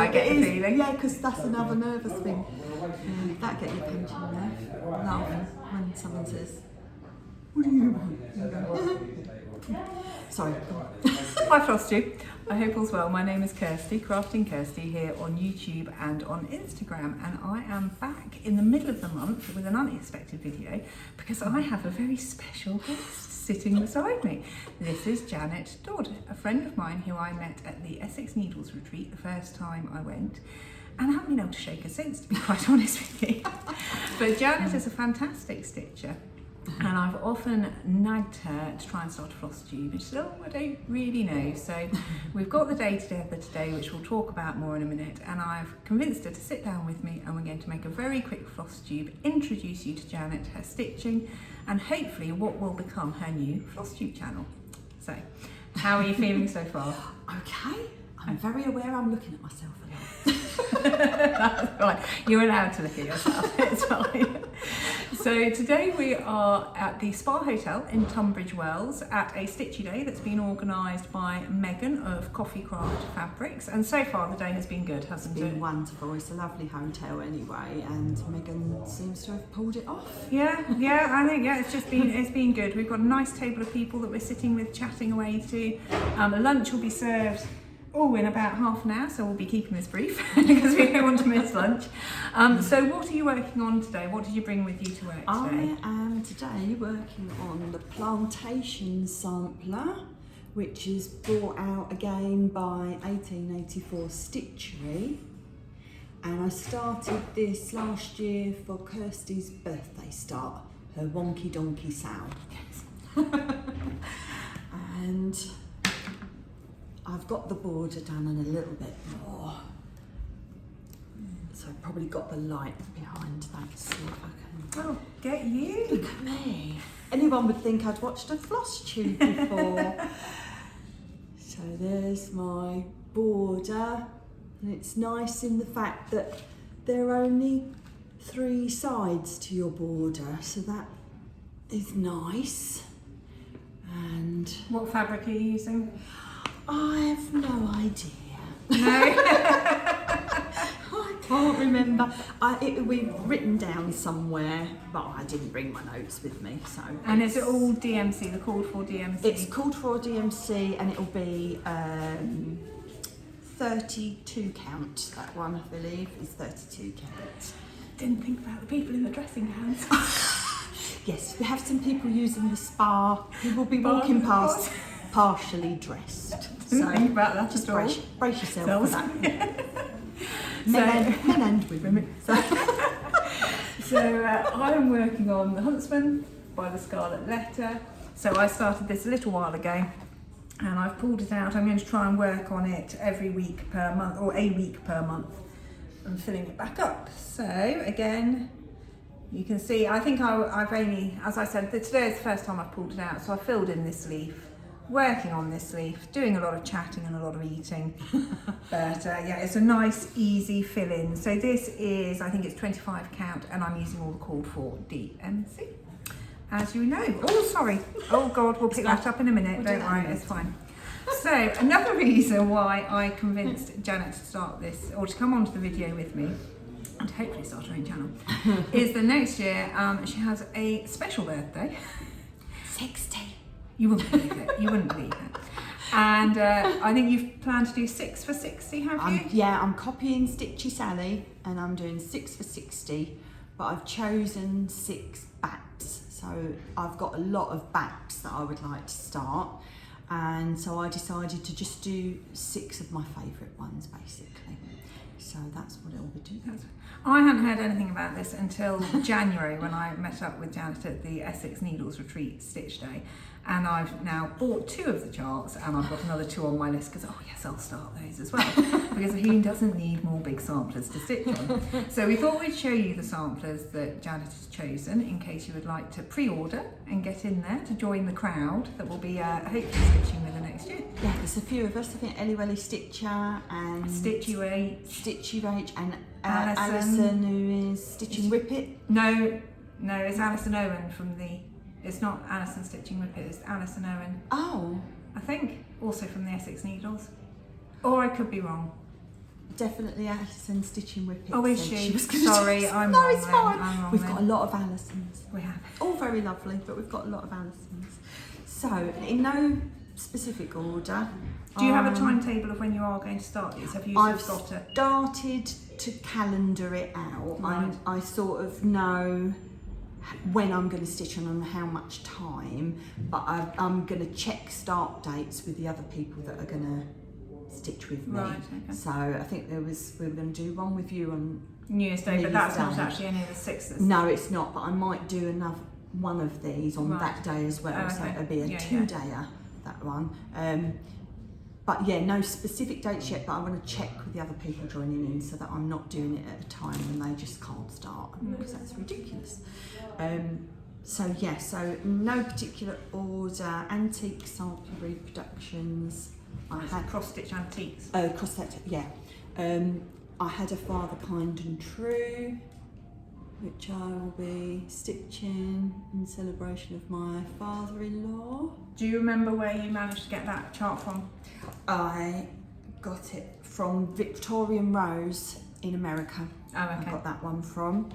might get the feeling. Yeah, because that's another nervous thing. That get you pinching there. Laugh when someone says, "What do you want?" Sorry. Hi flosstube. I hope all's well. My name is Kirsty, Crafting Kirsty, here on YouTube and on Instagram, and I am back in the middle of the month with an unexpected video because I have a very special guest sitting beside me. This is Janet Dodd, a friend of mine who I met at the Essex Needles retreat the first time I went, and I haven't been able to shake her since, to be quite honest with you. But Janet is a fantastic stitcher. And I've often nagged her to try and start a floss tube, and she said, "Oh, I don't really know." So we've got the day together today, which we'll talk about more in a minute, and I've convinced her to sit down with me, and we're going to make a very quick floss tube, introduce you to Janet, her stitching, and hopefully what will become her new floss tube channel. So, how are you feeling so far? Okay. I'm very aware I'm looking at myself a lot. That's fine. You're allowed to look at yourself. It's fine. So today we are at the Spa Hotel in Tunbridge Wells at a Stitchy Day that's been organised by Megan of Coffee Craft Fabrics, and so far the day has been good, hasn't it? It's been wonderful. It's a lovely hotel anyway, and Megan seems to have pulled it off. Yeah, I think it's been good. We've got a nice table of people that we're sitting with, chatting away to. Lunch will be served in about half an hour, so we'll be keeping this brief because we don't want to miss lunch. So what are you working on today? What did you bring with you to work today? I am today working on the Plantation Sampler, which is brought out again by 1884 Stitchery, and I started this last year for Kirsty's birthday start, her wonky donkey sow. And I've got the border done and a little bit more, so I've probably got the light behind that, see if I can... Oh, get you! Look at me! Anyone would think I'd watched a floss tube before. So there's my border, and it's nice in the fact that there are only 3 sides to your border, so that is nice. And what fabric are you using? I have no idea. No? I can't remember. We've written down somewhere, but I didn't bring my notes with me. So. And is it all DMC, the called for DMC? It's called for DMC, and it'll be 32 count. That one, I believe, is 32 count. Didn't think about the people in the dressing gowns. Yes, we have some people using the spa who will be walking past partially dressed. Didn't think about that just at all. brace yourself for that. So, men and women. So I'm working on The Huntsman by the Scarlett letter. So I started this a little while ago, and I've pulled it out. I'm going to try and work on it every week per month, or a week per month, and filling it back up. So again, you can see, I think I've only, as I said, today is the first time I've pulled it out, so I filled in this leaf, working on this leaf, doing a lot of chatting and a lot of eating. But yeah, it's a nice, easy fill in. So this is, I think it's 25 count, and I'm using all the called for DMC, as you know. Oh, sorry. Oh God, we'll pick that up in a minute. Don't worry, it's fine. So another reason why I convinced Janet to start this, or to come onto the video with me, and hopefully start her own channel, is that next year she has a special birthday. 60. You wouldn't believe it. You wouldn't believe it. And I think you've planned to do 6 for 60, have you? Yeah, I'm copying Stitchy Sally, and I'm doing 6 for 60, but I've chosen 6 backs. So I've got a lot of backs that I would like to start, and so I decided to just do 6 of my favourite ones, basically. So that's what it'll be doing. I hadn't heard anything about this until January, when I met up with Janet at the Essex Needles retreat Stitch Day, and I've now bought 2 of the charts, and I've got another 2 on my list because, oh yes, I'll start those as well, because who doesn't need more big samplers to stitch on? So we thought we'd show you the samplers that Janet has chosen, in case you would like to pre-order and get in there to join the crowd that will be hopefully stitching with her next year. Yeah, there's a few of us. I think Ellie Welly Stitcher and Stitchy H and Alison, who is stitching Whippet. No, it's Alison Owen from the. It's not Alison stitching Whippet. It's Alison Owen. Oh, I think also from the Essex Needles, or I could be wrong. Definitely Alison stitching with Pip. Oh, is said she? was gonna Sorry, do- I'm No, wrong it's then. fine. I'm wrong We've then. got a lot of Alisons. We have. All very lovely, but we've got a lot of Alisons. So, in no specific order. Do you have a timetable of when you are going to start these? Have you I've got a... started to calendar it out. Right. I sort of know when I'm going to stitch on and how much time, but I'm going to check start dates with the other people that are going to stitch with me. Right, okay. So I think we were going to do one with you on New Year's Day, New but that's Year's not Day. actually any of the sixes. No, it's not, but I might do another one of these on Right. that day as well. Oh, So okay. it'll be a Yeah, two-dayer, that one. But yeah, no specific dates yet, but I want to check with the other people joining in so that I'm not doing it at a time when they just can't start, because that's ridiculous. So yeah, so no particular order. Antique sample reproductions. I had Cross-stitch antiques. cross that, yeah. I had a Father Kind and True, which I will be stitching in celebration of my father-in-law. Do you remember where you managed to get that chart from? I got it from Victorian Rose in America. Oh, okay. I got that one from.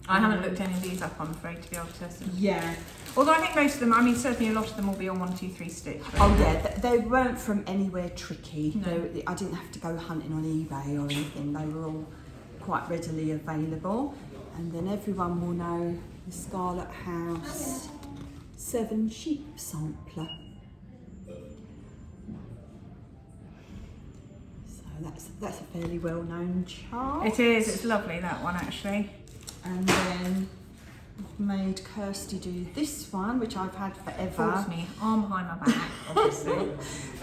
I haven't looked any of these up, I'm afraid, to be able to test them. Yeah. Although I think most of them, I mean, certainly a lot of them will be on 1, 2, 3 stitch. Oh yeah, they weren't from anywhere tricky. No. I didn't have to go hunting on eBay or anything. They were all quite readily available. And then everyone will know the Scarlett House 7 sheep sampler. So that's a fairly well-known chart. It is, it's lovely, that one, actually. And then I've made Kirsty do this one, which I've had forever. Force me, arm behind my back, obviously.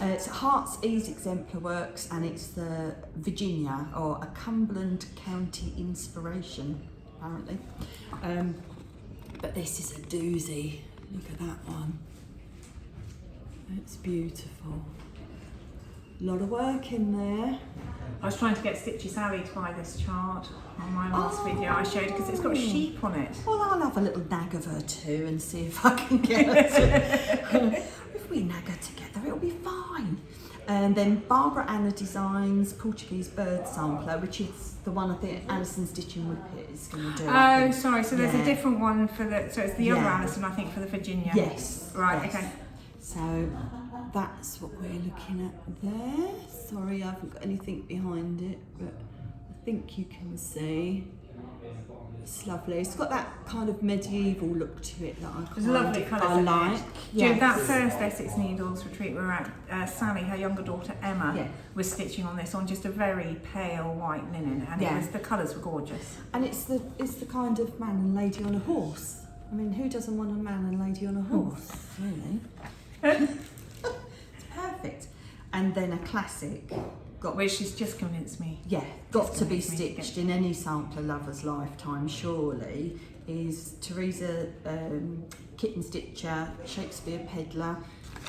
It's Harts Exemplar Works, and it's the Virginia, or a Cumberland County inspiration, apparently. But this is a doozy. Look at that one. It's beautiful. A lot of work in there. I was trying to get Stitchy Sally to buy this chart on my last video I showed, because it's got a sheep on it. Well, I'll have a little nag of her too and see if I can get her to... If we nag her together, it'll be fine. And then Barbara Anna Designs Portuguese bird sampler, which is the one I think Alison Stitching Whippet is going to do. Oh, sorry, so there's Yeah. a different one for the, so it's the other Yeah. Alison, I think, for the Virginia. Yes. Right, yes. okay. So that's what we're looking at there. Sorry, I haven't got anything behind it, but I think you can see. It's lovely. It's got that kind of medieval look to it that There's lovely colours I in like. it. Yes. During that first Essex Needles retreat we were at, Sally, her younger daughter Emma, Yeah. was stitching on this on just a very pale white linen, and Yeah. the colours were gorgeous. And it's the kind of man and lady on a horse. I mean, who doesn't want a man and lady on a horse, really? It's perfect. And then a classic. Which has just convinced me. Yeah, got Just to be makes me stitched think. in any sampler lover's lifetime, surely, is Teresa Kitten Stitcher, Shakespeare Peddler,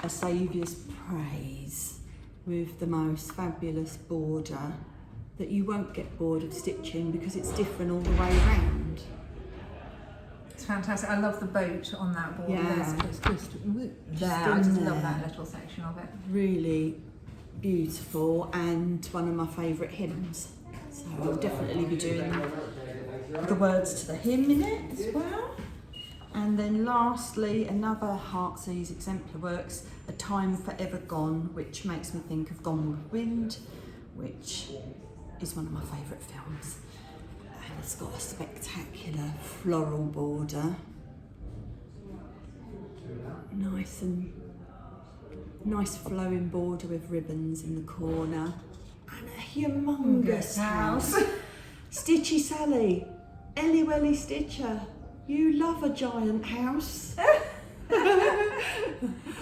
A Saviours Praise, with the most fabulous border that you won't get bored of stitching because it's different all the way around. It's fantastic. I love the boat on that board. Yeah. It's just there. I in just there. love that little section of it. Really beautiful, and one of my favourite hymns. So I'll definitely be doing the words to the hymn in it as well. And then lastly, another Harts Exemplar Works, A Time Forever Gone, which makes me think of Gone with Wind, which is one of my favourite films. And it's got a spectacular floral border. Nice flowing border with ribbons in the corner. And a humongous house. Stitchy Sally, Ellie Welly Stitcher, you love a giant house.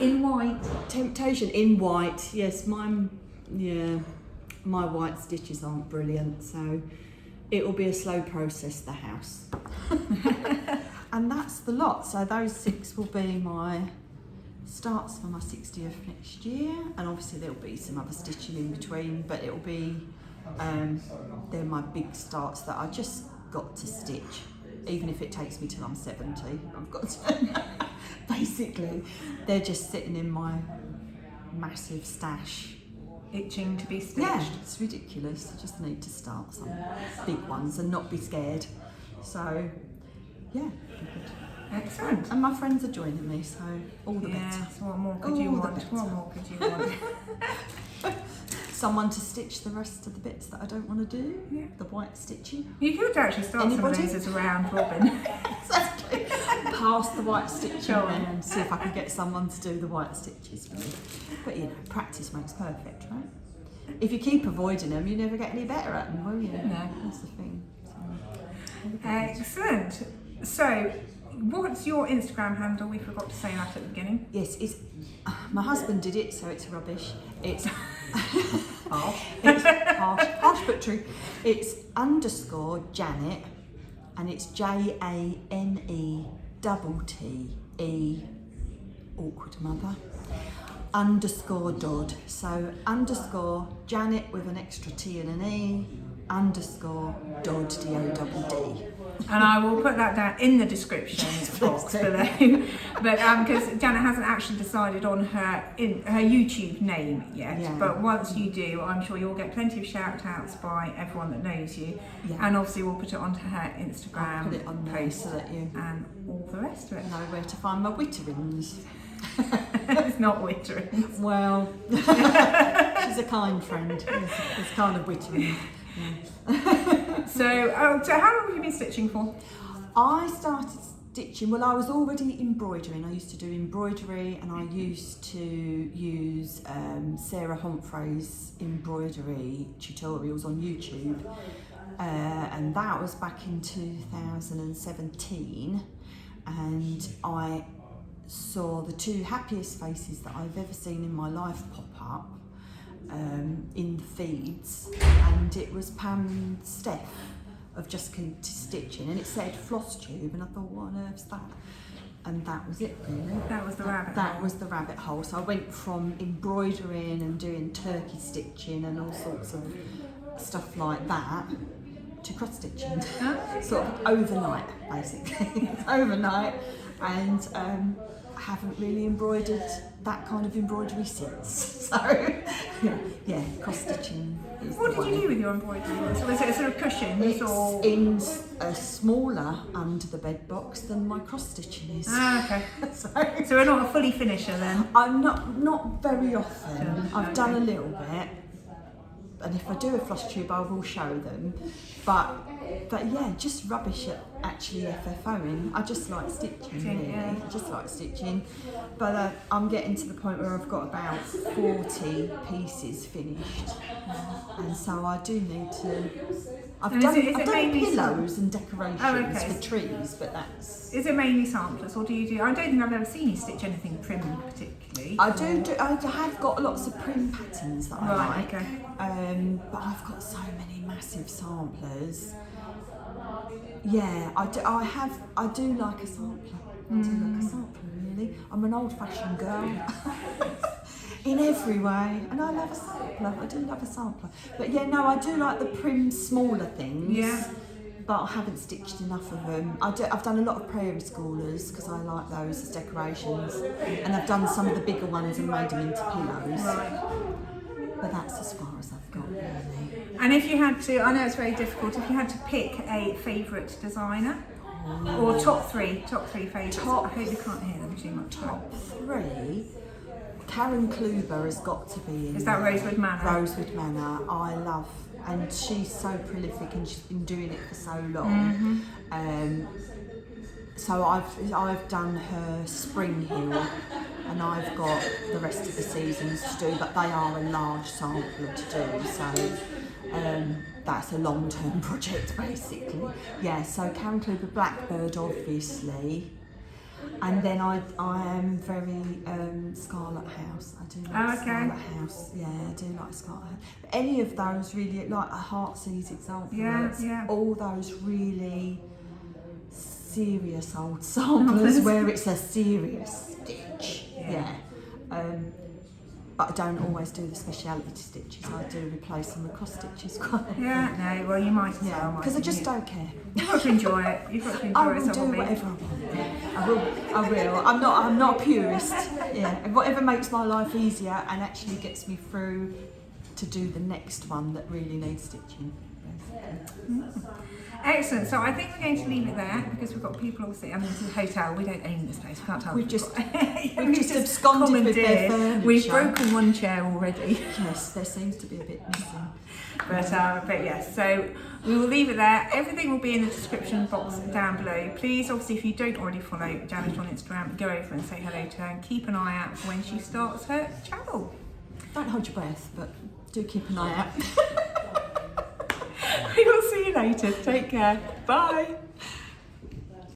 In white. Temptation in white, yes, my white stitches aren't brilliant, so it will be a slow process, the house. And that's the lot, so those 6 will be my starts for my 60th next year, and obviously there'll be some other stitching in between, but it'll be they're my big starts that I just got to stitch, even if it takes me till I'm 70. I've got to basically they're just sitting in my massive stash itching to be stitched. Yeah, it's ridiculous. I just need to start some big ones and not be scared. So, yeah. Excellent. And my friends are joining me, so all the better. Yes, what more could you want? What more could you want? Someone to stitch the rest of the bits that I don't want to do. Yeah. The white stitching. You could actually start some of these as a round robin. Exactly. Pass the white stitching and see if I can get someone to do the white stitches for me. But you know, practice makes perfect, right? If you keep avoiding them, you never get any better at them, will you? No. That's the thing. So, excellent. So, what's your Instagram handle? We forgot to say that at the beginning. yes, it's my husband did it, so it's rubbish. It's Harsh. It's harsh but true. It's _Janet, and it's JANETTE, awkward mother, _Dodd. So _Janet with an extra T and an E, _Dodd, DODD. And I will put that down in the description box below. But because Janet hasn't actually decided on her YouTube name yet. Yeah. But once you do, I'm sure you'll get plenty of shout outs by everyone that knows you. Yeah. And obviously we'll put it onto her Instagram I'll put it on there post so that you and all the rest of it. know where to find my witterings. It's not wittering. Well, she's a kind friend. It's kind of wittering. Yeah. So how long have you been stitching for? I started stitching, well, I was already embroidering. I used to do embroidery, and I used to use Sarah Humphrey's embroidery tutorials on YouTube. And that was back in 2017. And I saw the two happiest faces that I've ever seen in my life pop up in the feeds, and it was Pam and Steph of Just Stitching, and it said flosstube, and I thought, what on earth's that? And that was it, really. That was the rabbit hole. That was the rabbit hole. So I went from embroidering and doing turkey stitching and all sorts of stuff like that to cross stitching. Sort of overnight, basically. Overnight. And I haven't really embroidered that kind of embroidery since. So, yeah, cross stitching is What the did you way. do with your embroidery? So was it a sort of cushions It's or? in a smaller under the bed box than my cross stitching is. Ah, okay. So So we're not a fully finisher then? I'm not very often. I've done a little bit, and if I do a floss tube, I will show them. But yeah, just rubbish at actually FFOing. I just like stitching, really. Yeah. I just like stitching. But I'm getting to the point where I've got about 40 pieces finished, and so I do need to. I've And done, is it I've done mainly pillows and decorations okay. for trees, but that's. Is it mainly samplers, or do you do? I don't think I've ever seen you stitch anything prim particularly. I have got lots of prim patterns that I Right, like, okay. but I've got so many massive samplers. Yeah, I do like a sampler. I do like a sampler, really. I'm an old-fashioned girl in every way, and I love a sampler. I do love a sampler. But yeah, no, I do like the prim, smaller things. Yeah. But I haven't stitched enough of them. I've done a lot of prairie schoolers because I like those as decorations, and I've done some of the bigger ones and made them into pillows. Right. But that's as far as I've got, really. And if you had to, I know it's very difficult, if you had to pick a favourite designer, or top three favourites. I hope you can't hear them too much. Top three. Karen Kluber has got to be in. Is that there. Rosewood Manor? Rosewood Manor, I love, and she's so prolific, and she's been doing it for so long. So I've done her Spring Hill, and I've got the rest of the seasons to do, but they are a large sampler to do, so that's a long-term project basically. Yeah, so Karen Kluber, Blackbird obviously, and then I am very Scarlett House. I do like Scarlett House. Yeah, I do like Scarlett House. But any of those really, like a Harts, Examplar Workes, all those really serious old samplers where it's a serious stitch. Yeah. But I don't always do the speciality stitches. I do replace them with cross stitches quite often. Yeah, no, well you might as well. Yeah, because I just don't care. You've got to enjoy it. You've got to enjoy I it. will do whatever I want. I will. I'm not a purist. Yeah, and whatever makes my life easier and actually gets me through to do the next one that really needs stitching. Excellent. So I think we're going to leave it there because we've got people obviously. I mean, it's a hotel. We don't own this place. We can't tell. We've them. we've just absconded with their furniture. We've broken one chair already. Yes, there seems to be a bit missing. But yes, so we will leave it there. Everything will be in the description box down below. Please, obviously, if you don't already follow Janet on Instagram, go over and say hello to her and keep an eye out for when she starts her channel. Don't hold your breath, but do keep an eye out. We will see you later. Take care. Bye.